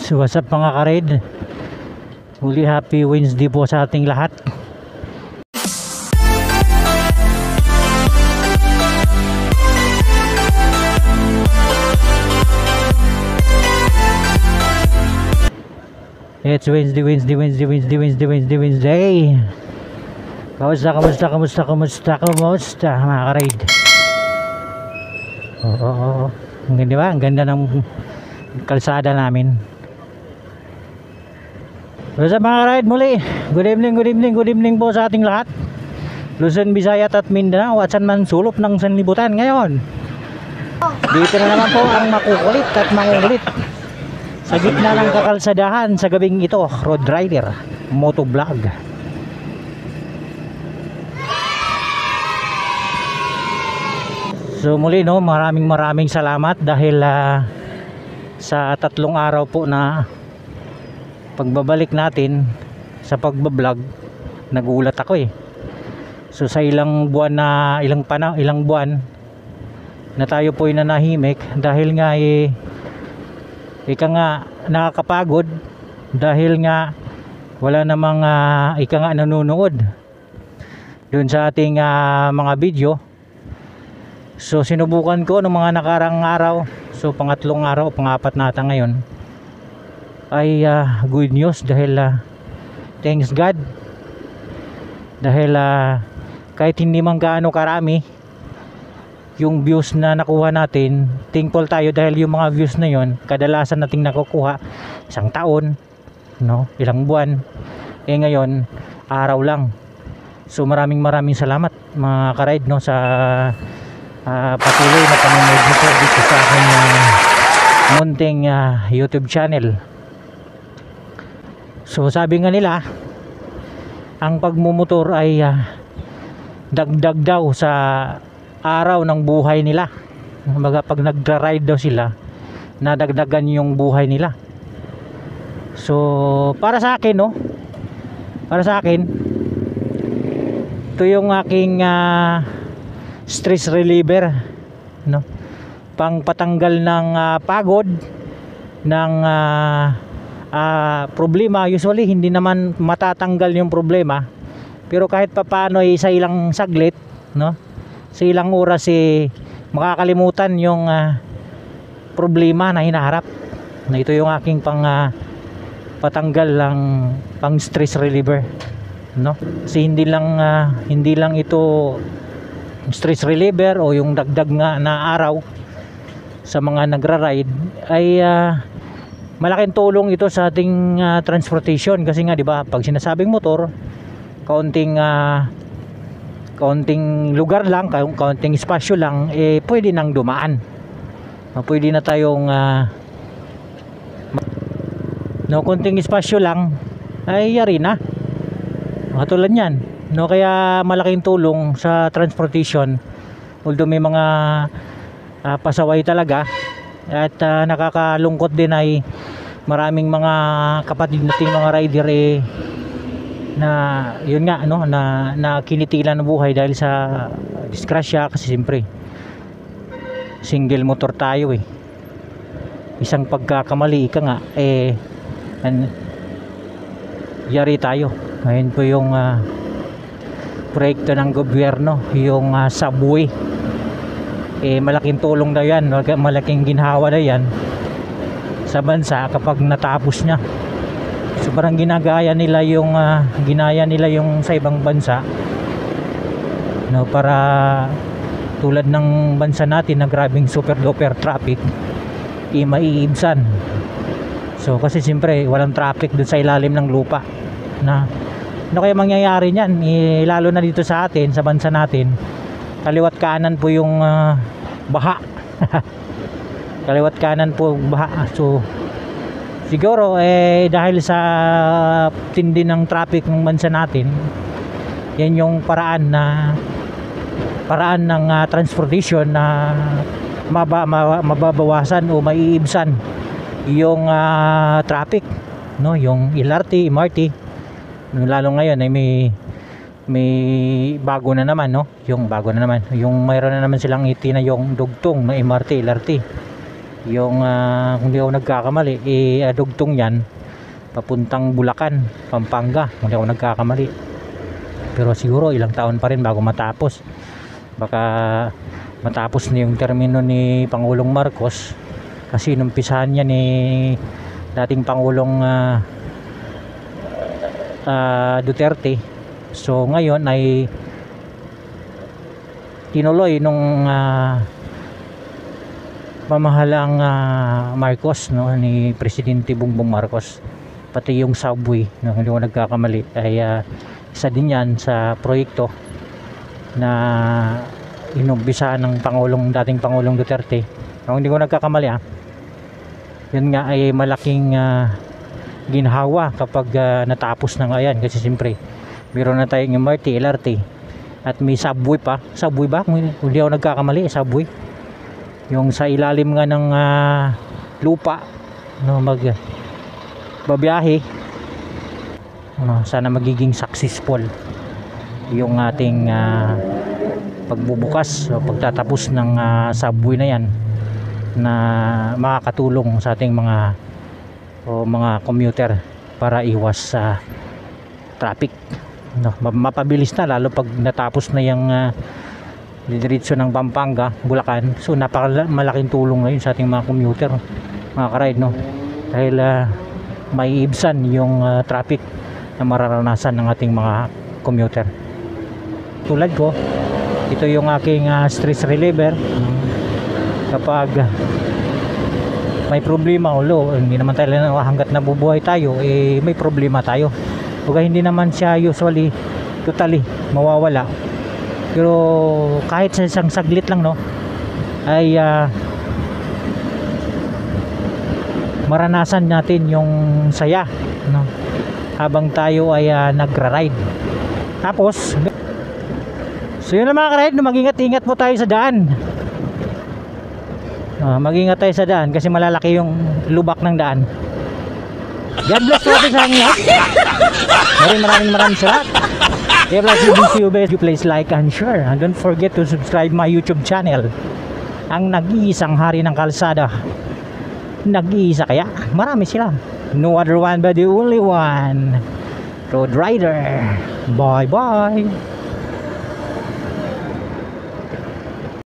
So what's up mga ka-raid? Huli happy Wednesday po sa ating lahat. It's Wednesday. Kamusta mga ka-raid? Oo. Di ba? Ang ganda ng kalsada namin. So sa mga ka-raid muli, good evening po sa ating lahat. Luzon, Visayas at Mindanao at saan man sulok ng sanlibutan ngayon. Dito na naman po ang makukulit at mangulit sa gitna ng kakalsadahan sa gabing ito, road rider, motovlog. So muli no, maraming salamat dahil sa 3 araw po na pagbabalik natin sa pagbablog, nagulat ako eh. So sa ilang buwan na tayo po ay nanahimik dahil nga ika nga nakakapagod dahil nga wala namang ika nga nanonood dun sa ating mga video. So sinubukan ko noong mga nakarang araw, so pangatlong araw, pangapat nata ngayon ay good news dahil thanks God dahil kahit hindi man gaano karami yung views na nakuha natin, thankful tayo dahil yung mga views na yon kadalasan nating nakukuha isang taon, no, ilang buwan, ngayon araw lang. So maraming salamat mga ka-ride no sa patuloy na panonood nyo po dito sa aking munting YouTube channel. So sabi nga nila, ang pagmumotor ay dagdag daw sa araw ng buhay nila. Kumbaga pag nagra-ride daw sila, nadagdagan yung buhay nila. So para sa akin no, para sa akin ito yung aking stress reliever, no, pang patanggal ng pagod ng problema. Usually hindi naman matatanggal yung problema, pero kahit papaano sa ilang saglit, no, sa ilang oras makakalimutan yung problema na hinaharap. Na ito yung aking pang patanggal ng pang stress reliever, no. Kasi hindi lang ito stress reliever o yung dagdag nga na araw sa mga nagra-ride ay malaking tulong ito sa ating transportation. Kasi nga 'di ba, pag sinasabing motor, kaunting lugar lang, kaunting espasyo lang, pwede nang dumaan. Pwede na tayong no, kaunting espasyo lang ay yari na. Katulad niyan, no, kaya malaking tulong sa transportation. Although may mga pasaway talaga at nakakalungkot din ay maraming mga kapatid nating mga rider na yun nga no, na kinitilan ng buhay dahil sa disgrasya. Kasi siyempre single motor tayo isang pagkakamali ika nga yari tayo. Ngayon po yung proyekto ng gobyerno, yung subway, malaking tulong daw yan, malaking ginhawa na yan sa bansa kapag natapos niya. So parang ginaya nila yung sa ibang bansa, no, para tulad ng bansa natin na grabing super duper traffic, maiibsan. So kasi siyempre walang traffic doon sa ilalim ng lupa. Ano kaya mangyayari niyan? Lalo na dito sa atin, sa bansa natin, kaliwat kanan po yung baha. Kaliwat kanan po baha. So siguro dahil sa tindi ng traffic ng bansa natin, yan yung paraan ng transportation na mababawasan o maiibsan yung traffic, no, yung LRT, MRT. Lalo ngayon ay may bago na naman, no, yung mayroon na naman silang itinayong dugtong na MRT, LRT. Yung kung di ako nagkakamali dugtong yan papuntang Bulacan, Pampanga kung di ako nagkakamali. Pero siguro ilang taon pa rin bago matapos. Baka matapos na yung termino ni Pangulong Marcos, kasi inumpisahan niya ni dating Pangulong Duterte. So ngayon ay tinuloy nung pamahalang Marcos, no, ni Presidente Bongbong Marcos. Pati yung subway, no, hindi ko nagkakamali, ay isa din yan sa proyekto na inumpisahan ng dating Pangulong Duterte. Kung hindi ko nagkakamali, yun nga ay malaking ginhawa kapag natapos na nga yan, kasi siyempre meron na tayong MRT, LRT, at may subway pa. Subway ba? Kung hindi ako nagkakamali, subway yung sa ilalim nga ng lupa, no, babiyahe. Sana magiging successful yung ating pagbubukas o pagtatapos ng subway na yan, na makakatulong sa ating mga commuter para iwas sa traffic, no, mapabilis na, lalo pag natapos na yung diretso ng Pampanga, Bulacan. So malaking tulong na yun sa ating mga commuter, mga karide, no, dahil may ibsan yung traffic na mararanasan ng ating mga commuter. Tulad ko, ito yung aking stress reliever kapag may problema, hindi naman tayo hanggat nabubuhay tayo, may problema tayo. Huwag hindi naman siya usually totally mawawala, pero kahit sa isang saglit lang, no, ay maranasan natin yung saya, no, habang tayo ay nagra-ride. Tapos so yun na mga ka-ride, no, mag-ingat-ingat po tayo sa daan. Mag-ingat tayo sa daan kasi malalaki yung lubak ng daan. God bless po natin sa aking lahat. Maraming salamat. If you like this video, you please like and share, and don't forget to subscribe my YouTube channel, ang nag-iisang hari ng kalsada. Nag-iisa kaya marami sila, no other one but the only one, Road Rider. Bye bye.